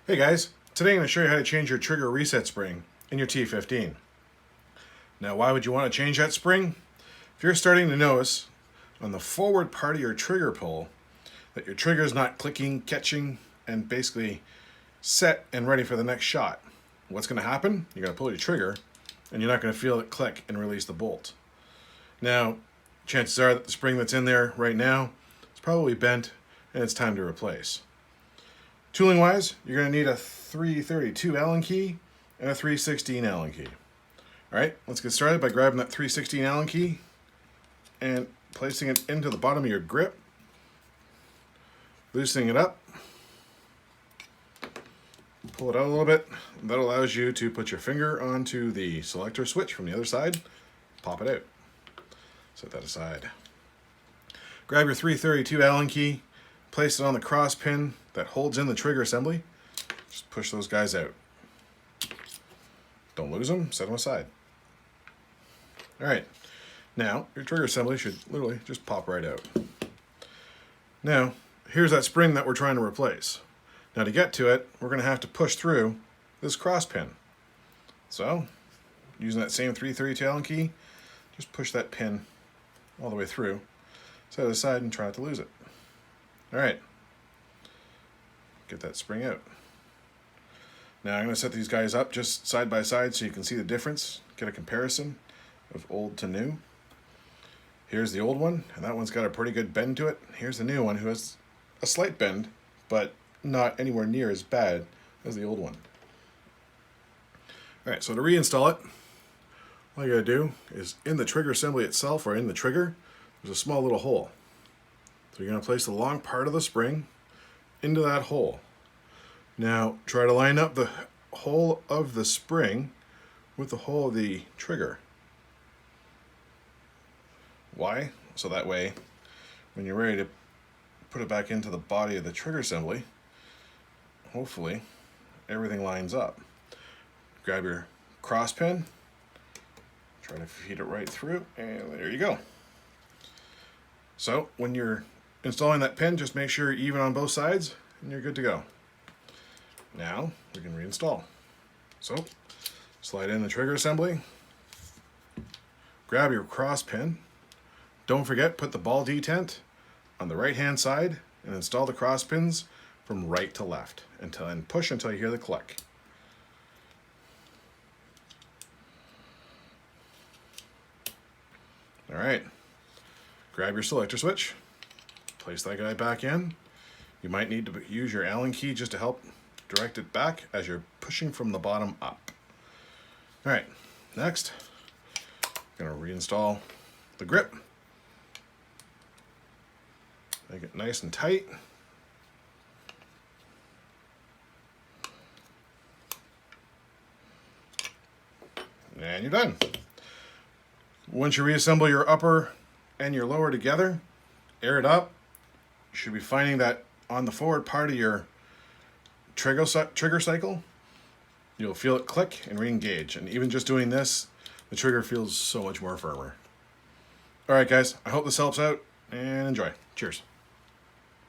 Hey guys, today I'm going to show you how to change your trigger reset spring in your T15. Now why would you want to change that spring? If you're starting to notice on the forward part of your trigger pull that your trigger is not clicking, catching, and basically set and ready for the next shot, what's going to happen? You're going to pull your trigger and you're not going to feel it click and release the bolt. Now, chances are that the spring that's in there right now is probably bent and it's time to replace. Tooling wise, you're going to need a 332 Allen key and a 316 Allen key. Alright, let's get started by grabbing that 316 Allen key and placing it into the bottom of your grip, loosening it up, pull it out a little bit. That allows you to put your finger onto the selector switch from the other side, pop it out. Set that aside. Grab your 332 Allen key, place it on the cross pin that holds in the trigger assembly. Just push those guys out. Don't lose them, set them aside. Alright, now your trigger assembly should literally just pop right out. Now, here's that spring that we're trying to replace. Now to get to it, we're going to have to push through this cross pin. So, using that same 332 Allen key, just push that pin all the way through, set it aside and try not to lose it. Alright, get that spring out. Now I'm going to set these guys up just side by side so you can see the difference, get a comparison of old to new. Here's the old one, and that one's got a pretty good bend to it. Here's the new one, who has a slight bend, but not anywhere near as bad as the old one. Alright, so to reinstall it, all you gotta do is in the trigger assembly itself, or in the trigger, there's a small little hole. So you're going to place the long part of the spring into that hole. Now try to line up the hole of the spring with the hole of the trigger. Why? So that way when you're ready to put it back into the body of the trigger assembly, hopefully everything lines up. Grab your cross pin, try to feed it right through, and there you go. So when you're installing that pin, just make sure you're even on both sides and you're good to go. Now we can reinstall. So slide in the trigger assembly, grab your cross pin. Don't forget, put the ball detent on the right hand side and install the cross pins from right to left and push until you hear the click. Alright, grab your selector switch, place that guy back in. You might need to use your Allen key just to help direct it back as you're pushing from the bottom up. Alright, next, I'm going to reinstall the grip. Make it nice and tight. And you're done. Once you reassemble your upper and your lower together, air it up, you should be finding that on the forward part of your trigger cycle, you'll feel it click and re-engage. And even just doing this, the trigger feels so much more firmer. Alright guys, I hope this helps out and enjoy. Cheers.